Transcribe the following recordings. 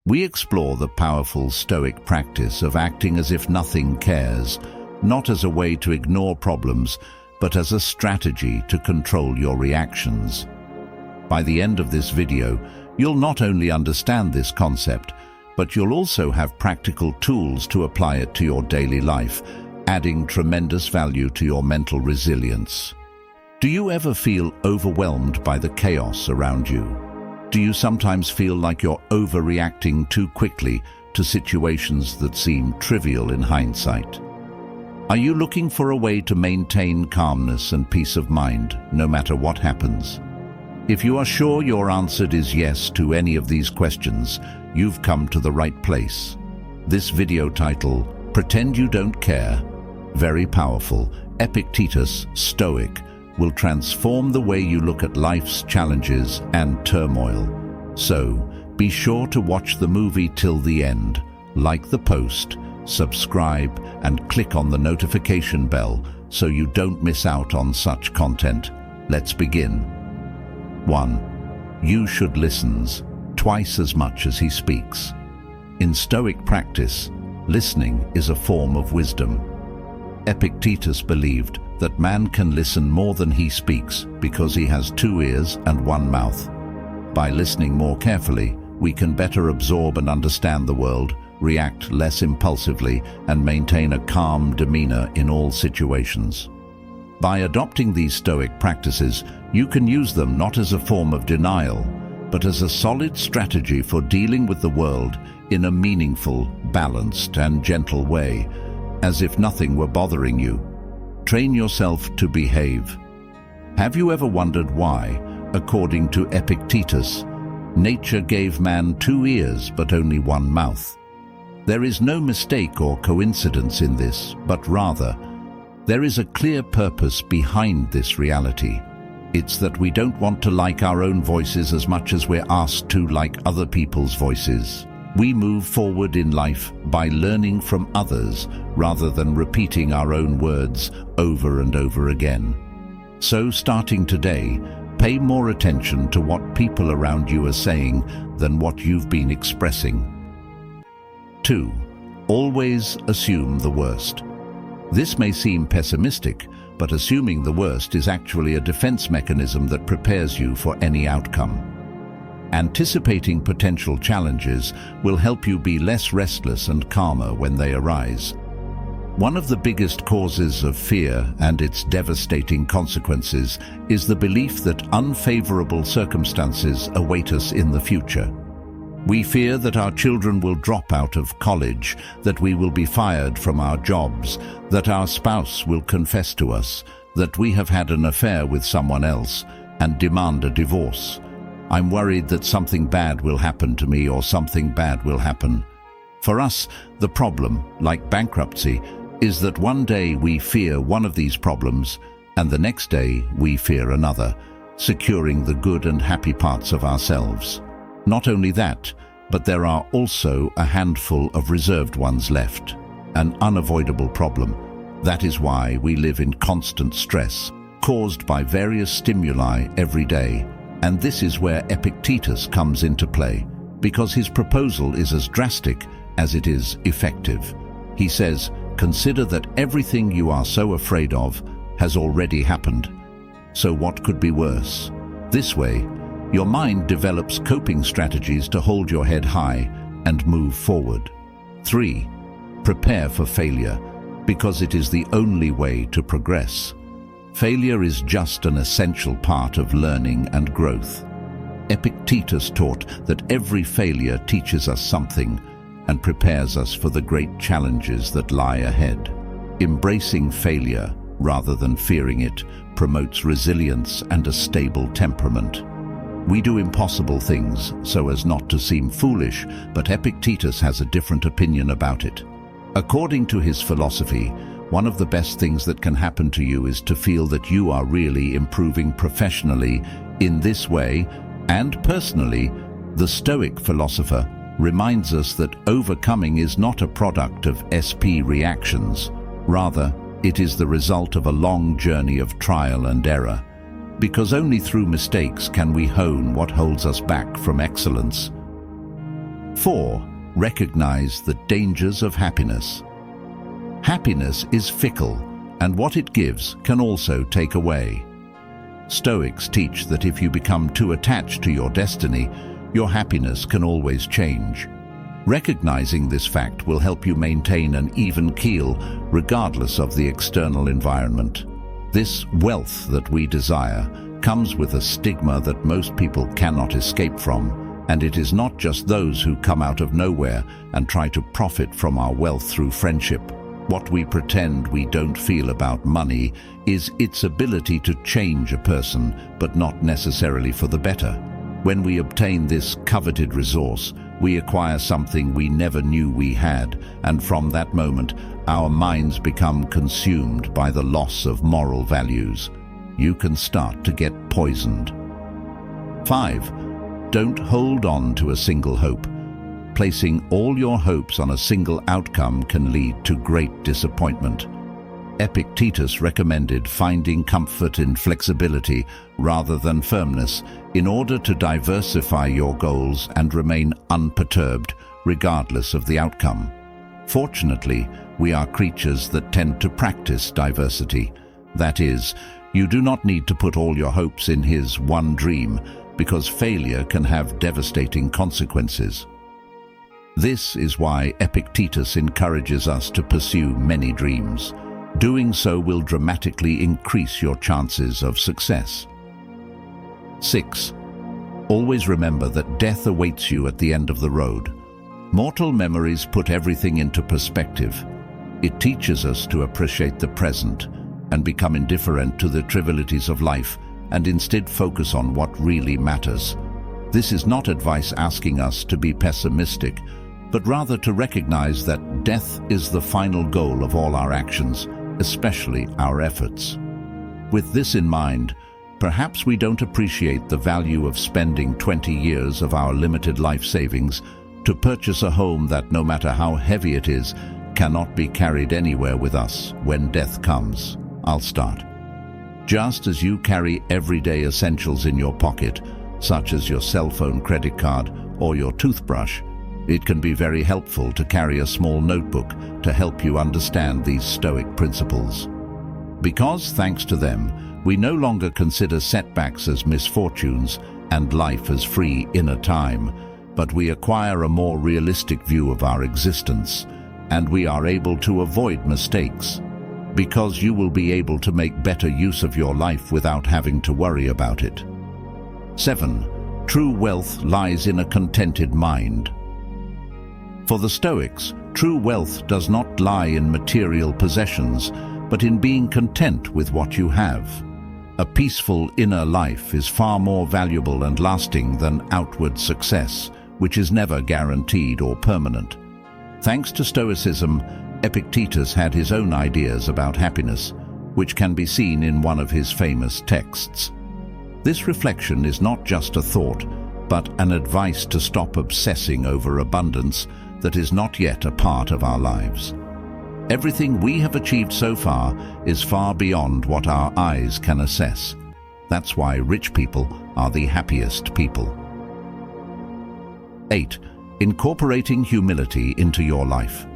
We explore the powerful Stoic practice of acting as if nothing cares, not as a way to ignore problems, but as a strategy to control your reactions. By the end of this video, you'll not only understand this concept, but you'll also have practical tools to apply it to your daily life, adding tremendous value to your mental resilience. Do you ever feel overwhelmed by the chaos around you? Do you sometimes feel like you're overreacting too quickly to situations that seem trivial in hindsight? Are you looking for a way to maintain calmness and peace of mind, no matter what happens? If you are sure your answer is yes to any of these questions, you've come to the right place. This video title, Pretend You Don't Care, very powerful, Epictetus Stoic, will transform the way you look at life's challenges and turmoil. So, be sure to watch the movie till the end, like the post, subscribe, and click on the notification bell so you don't miss out on such content. Let's begin. 1. You should listens twice as much as he speaks. In Stoic practice, listening is a form of wisdom. Epictetus believed that man can listen more than he speaks because he has 2 ears and 1 mouth. By listening more carefully, we can better absorb and understand the world, react less impulsively, and maintain a calm demeanor in all situations. By adopting these Stoic practices, you can use them not as a form of denial, but as a solid strategy for dealing with the world in a meaningful, balanced, and gentle way, as if nothing were bothering you. Train yourself to behave. Have you ever wondered why, according to Epictetus, nature gave man 2 ears but only 1 mouth? There is no mistake or coincidence in this, but rather, there is a clear purpose behind this reality. It's that we don't want to like our own voices as much as we're asked to like other people's voices. We move forward in life by learning from others rather than repeating our own words over and over again. So starting today, pay more attention to what people around you are saying than what you've been expressing. 2. Always assume the worst. This may seem pessimistic, but assuming the worst is actually a defense mechanism that prepares you for any outcome. Anticipating potential challenges will help you be less restless and calmer when they arise. One of the biggest causes of fear and its devastating consequences is the belief that unfavorable circumstances await us in the future. We fear that our children will drop out of college, that we will be fired from our jobs, that our spouse will confess to us, that we have had an affair with someone else and demand a divorce. I'm worried that something bad will happen to me or something bad will happen. For us, the problem, like bankruptcy, is that one day we fear one of these problems and the next day we fear another, securing the good and happy parts of ourselves. Not only that, but there are also a handful of reserved ones left, an unavoidable problem. That is why we live in constant stress, caused by various stimuli every day. And this is where Epictetus comes into play, because his proposal is as drastic as it is effective. He says, consider that everything you are so afraid of has already happened. So what could be worse? This way, your mind develops coping strategies to hold your head high and move forward. 3. Prepare for failure, because it is the only way to progress. Failure is just an essential part of learning and growth. Epictetus taught that every failure teaches us something and prepares us for the great challenges that lie ahead. Embracing failure, rather than fearing it, promotes resilience and a stable temperament. We do impossible things so as not to seem foolish, but Epictetus has a different opinion about it. According to his philosophy, one of the best things that can happen to you is to feel that you are really improving professionally in this way, and personally, the Stoic philosopher reminds us that overcoming is not a product of SP reactions. Rather, it is the result of a long journey of trial and error, because only through mistakes can we hone what holds us back from excellence. 4. Recognize the dangers of happiness. Happiness is fickle, and what it gives can also take away. Stoics teach that if you become too attached to your destiny, your happiness can always change. Recognizing this fact will help you maintain an even keel regardless of the external environment. This wealth that we desire comes with a stigma that most people cannot escape from, and it is not just those who come out of nowhere and try to profit from our wealth through friendship. What we pretend we don't feel about money is its ability to change a person, but not necessarily for the better. When we obtain this coveted resource, we acquire something we never knew we had, and from that moment, our minds become consumed by the loss of moral values. You can start to get poisoned. 5. Don't hold on to a single hope. Placing all your hopes on a single outcome can lead to great disappointment. Epictetus recommended finding comfort in flexibility rather than firmness in order to diversify your goals and remain unperturbed regardless of the outcome. Fortunately, we are creatures that tend to practice diversity. That is, you do not need to put all your hopes in his one dream, because failure can have devastating consequences. This is why Epictetus encourages us to pursue many dreams. Doing so will dramatically increase your chances of success. 6. Always remember that death awaits you at the end of the road. Mortal memories put everything into perspective. It teaches us to appreciate the present and become indifferent to the trivialities of life and instead focus on what really matters. This is not advice asking us to be pessimistic, but rather to recognize that death is the final goal of all our actions, especially our efforts. With this in mind, perhaps we don't appreciate the value of spending 20 years of our limited life savings to purchase a home that, no matter how heavy it is, cannot be carried anywhere with us when death comes. I'll start. Just as you carry everyday essentials in your pocket, such as your cell phone, credit card, or your toothbrush, it can be very helpful to carry a small notebook to help you understand these Stoic principles. Because, thanks to them, we no longer consider setbacks as misfortunes and life as free inner time, but we acquire a more realistic view of our existence, and we are able to avoid mistakes, because you will be able to make better use of your life without having to worry about it. 7. True wealth lies in a contented mind. For the Stoics, true wealth does not lie in material possessions, but in being content with what you have. A peaceful inner life is far more valuable and lasting than outward success, which is never guaranteed or permanent. Thanks to Stoicism, Epictetus had his own ideas about happiness, which can be seen in one of his famous texts. This reflection is not just a thought, but an advice to stop obsessing over abundance that is not yet a part of our lives. Everything we have achieved so far is far beyond what our eyes can assess. That's why rich people are the happiest people. 8. Incorporating humility into your life.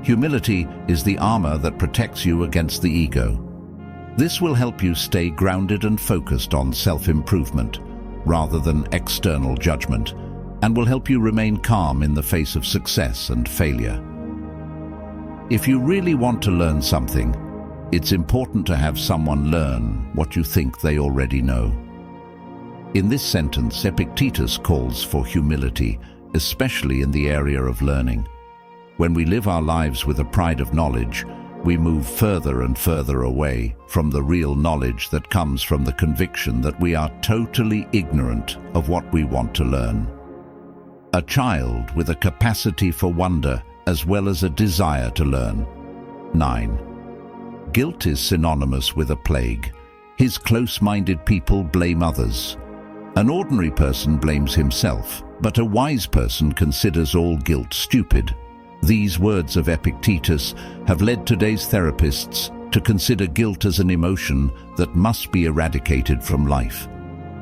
Humility is the armor that protects you against the ego. This will help you stay grounded and focused on self-improvement rather than external judgment, and will help you remain calm in the face of success and failure. If you really want to learn something, it's important to have someone learn what you think they already know. In this sentence, Epictetus calls for humility, especially in the area of learning. When we live our lives with a pride of knowledge, we move further and further away from the real knowledge that comes from the conviction that we are totally ignorant of what we want to learn. A child with a capacity for wonder as well as a desire to learn. 9. Guilt is synonymous with a plague. His close-minded people blame others. An ordinary person blames himself, but a wise person considers all guilt stupid. These words of Epictetus have led today's therapists to consider guilt as an emotion that must be eradicated from life.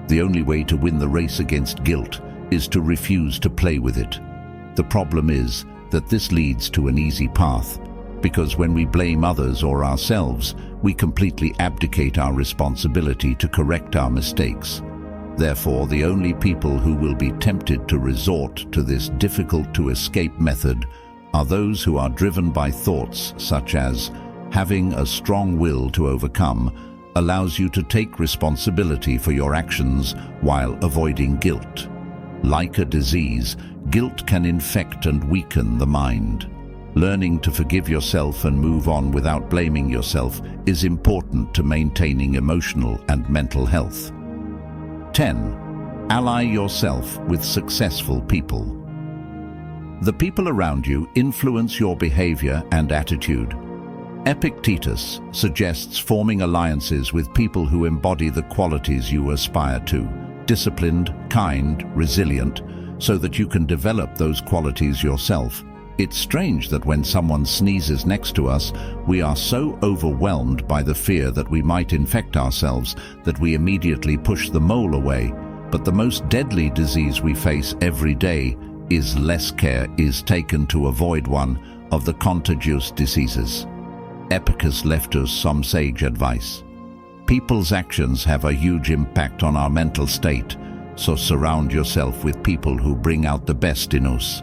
The only way to win the race against guilt is to refuse to play with it. The problem is that this leads to an easy path, because when we blame others or ourselves, we completely abdicate our responsibility to correct our mistakes. Therefore, the only people who will be tempted to resort to this difficult-to-escape method are those who are driven by thoughts such as, having a strong will to overcome allows you to take responsibility for your actions while avoiding guilt. Like a disease, guilt can infect and weaken the mind. Learning to forgive yourself and move on without blaming yourself is important to maintaining emotional and mental health. 10. Ally yourself with successful people. The people around you influence your behavior and attitude. Epictetus suggests forming alliances with people who embody the qualities you aspire to, disciplined, kind, resilient, so that you can develop those qualities yourself. It's strange that when someone sneezes next to us, we are so overwhelmed by the fear that we might infect ourselves that we immediately push the mole away. But the most deadly disease we face every day is less care is taken to avoid one of the contagious diseases. Epictetus left us some sage advice. People's actions have a huge impact on our mental state, so surround yourself with people who bring out the best in us.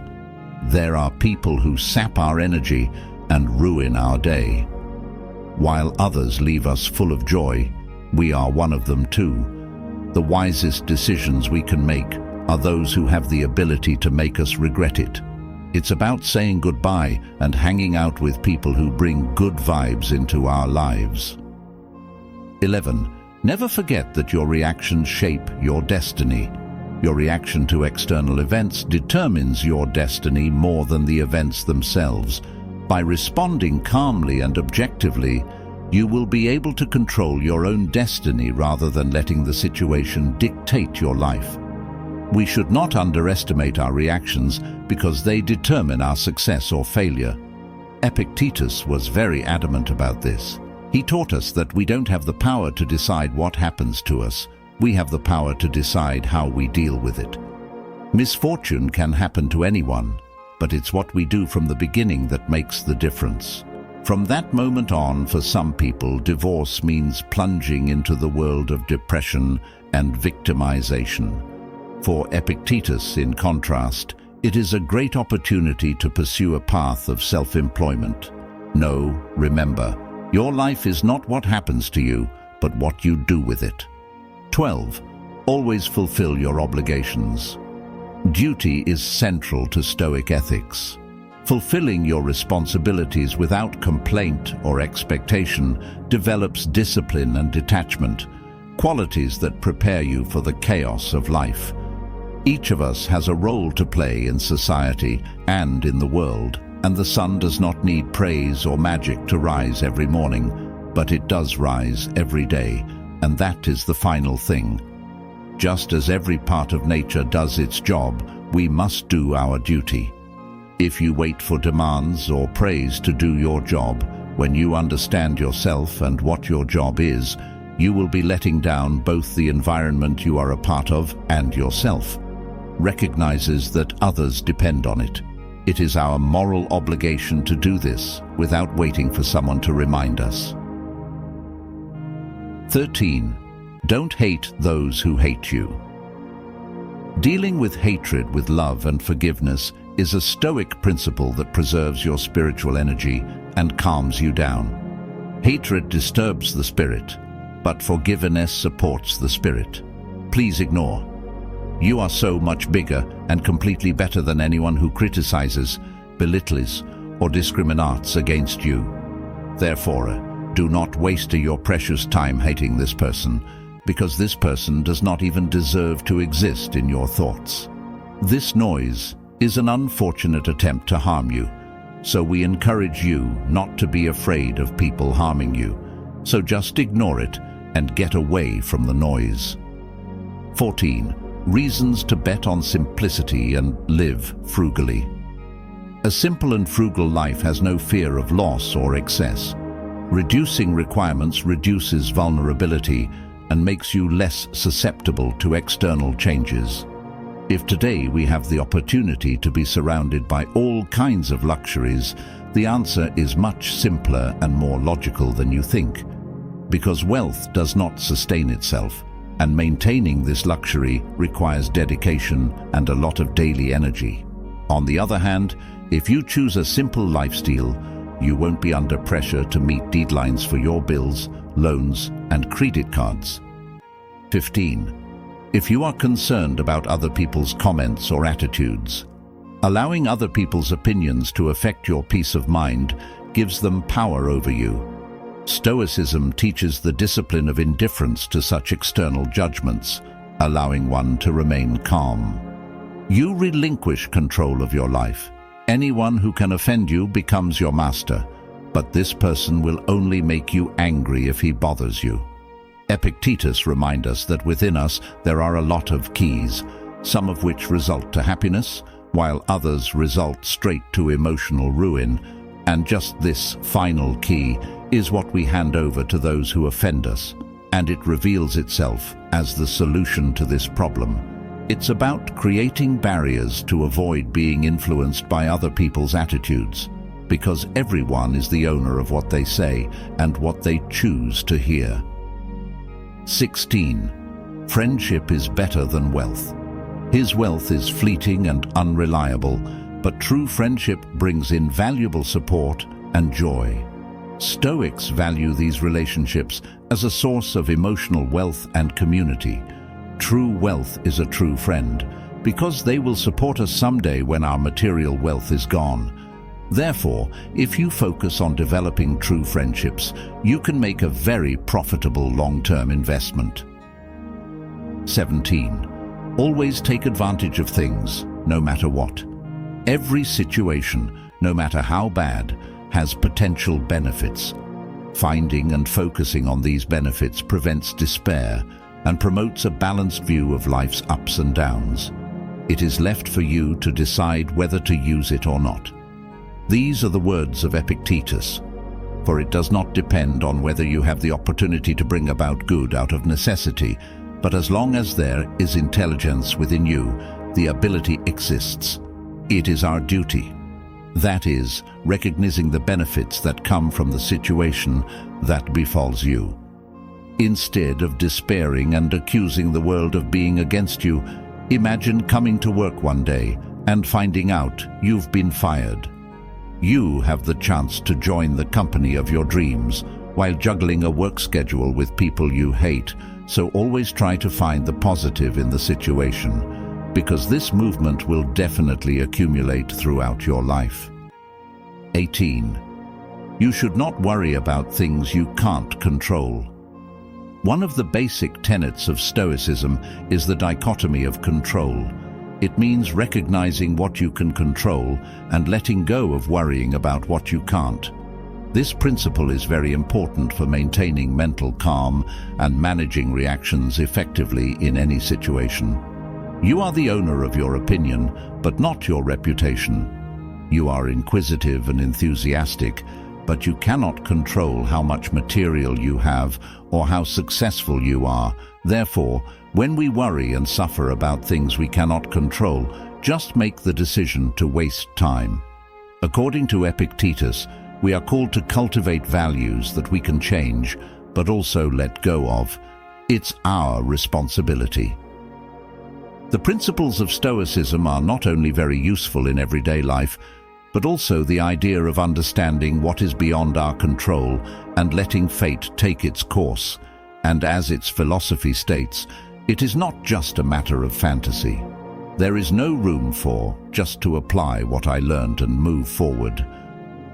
There are people who sap our energy and ruin our day. While others leave us full of joy, we are one of them too. The wisest decisions we can make are those who have the ability to make us regret it. It's about saying goodbye and hanging out with people who bring good vibes into our lives. 11. Never forget that your reactions shape your destiny. Your reaction to external events determines your destiny more than the events themselves. By responding calmly and objectively, you will be able to control your own destiny rather than letting the situation dictate your life. We should not underestimate our reactions because they determine our success or failure. Epictetus was very adamant about this. He taught us that we don't have the power to decide what happens to us. We have the power to decide how we deal with it. Misfortune can happen to anyone, but it's what we do from the beginning that makes the difference. From that moment on, for some people, divorce means plunging into the world of depression and victimization. For Epictetus, in contrast, it is a great opportunity to pursue a path of self-employment. No, remember, your life is not what happens to you, but what you do with it. 12. Always fulfill your obligations. Duty is central to Stoic ethics. Fulfilling your responsibilities without complaint or expectation develops discipline and detachment, qualities that prepare you for the chaos of life. Each of us has a role to play in society and in the world, and the sun does not need praise or magic to rise every morning, but it does rise every day. And that is the final thing. Just as every part of nature does its job, we must do our duty. If you wait for demands or praise to do your job, when you understand yourself and what your job is, you will be letting down both the environment you are a part of and yourself. Recognizes that others depend on it. It is our moral obligation to do this without waiting for someone to remind us. 13. Don't hate those who hate you. Dealing with hatred with love and forgiveness is a Stoic principle that preserves your spiritual energy and calms you down. Hatred disturbs the spirit, but forgiveness supports the spirit. Please ignore. You are so much bigger and completely better than anyone who criticizes, belittles, or discriminates against you. Therefore, do not waste your precious time hating this person, because this person does not even deserve to exist in your thoughts. This noise is an unfortunate attempt to harm you, so we encourage you not to be afraid of people harming you. So just ignore it and get away from the noise. 14. Reasons to bet on simplicity and live frugally. A simple and frugal life has no fear of loss or excess. Reducing requirements reduces vulnerability and makes you less susceptible to external changes. If today we have the opportunity to be surrounded by all kinds of luxuries, the answer is much simpler and more logical than you think. Because wealth does not sustain itself, and maintaining this luxury requires dedication and a lot of daily energy. On the other hand, if you choose a simple lifestyle, you won't be under pressure to meet deadlines for your bills, loans, and credit cards. 15. If you are concerned about other people's comments or attitudes, allowing other people's opinions to affect your peace of mind gives them power over you. Stoicism teaches the discipline of indifference to such external judgments, allowing one to remain calm. You relinquish control of your life. Anyone who can offend you becomes your master, but this person will only make you angry if he bothers you. Epictetus reminds us that within us there are a lot of keys, some of which result to happiness, while others result straight to emotional ruin, and just this final key is what we hand over to those who offend us, and it reveals itself as the solution to this problem. It's about creating barriers to avoid being influenced by other people's attitudes, because everyone is the owner of what they say and what they choose to hear. 16. Friendship is better than wealth. His wealth is fleeting and unreliable, but true friendship brings invaluable support and joy. Stoics value these relationships as a source of emotional wealth and community. True wealth is a true friend, because they will support us someday when our material wealth is gone. Therefore, if you focus on developing true friendships, you can make a very profitable long-term investment. 17. Always take advantage of things, no matter what. Every situation, no matter how bad, has potential benefits. Finding and focusing on these benefits prevents despair and promotes a balanced view of life's ups and downs. It is left for you to decide whether to use it or not. These are the words of Epictetus, for it does not depend on whether you have the opportunity to bring about good out of necessity, but as long as there is intelligence within you, the ability exists. It is our duty. That is, recognizing the benefits that come from the situation that befalls you. Instead of despairing and accusing the world of being against you, imagine coming to work one day and finding out you've been fired. You have the chance to join the company of your dreams while juggling a work schedule with people you hate, so always try to find the positive in the situation, because this movement will definitely accumulate throughout your life. 18. You should not worry about things you can't control. One of the basic tenets of Stoicism is the dichotomy of control. It means recognizing what you can control and letting go of worrying about what you can't. This principle is very important for maintaining mental calm and managing reactions effectively in any situation. You are the owner of your opinion, but not your reputation. You are inquisitive and enthusiastic, but you cannot control how much material you have or how successful you are. Therefore, when we worry and suffer about things we cannot control, just make the decision to waste time. According to Epictetus, we are called to cultivate values that we can change, but also let go of. It's our responsibility. The principles of Stoicism are not only very useful in everyday life, but also the idea of understanding what is beyond our control and letting fate take its course. And as its philosophy states, it is not just a matter of fantasy. There is no room for just to apply what I learned and move forward.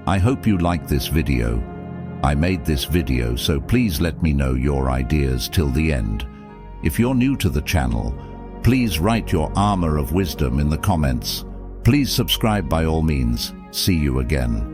I hope you like this video. I made this video, so please let me know your ideas till the end. If you're new to the channel, please write your armor of wisdom in the comments. Please subscribe by all means. See you again.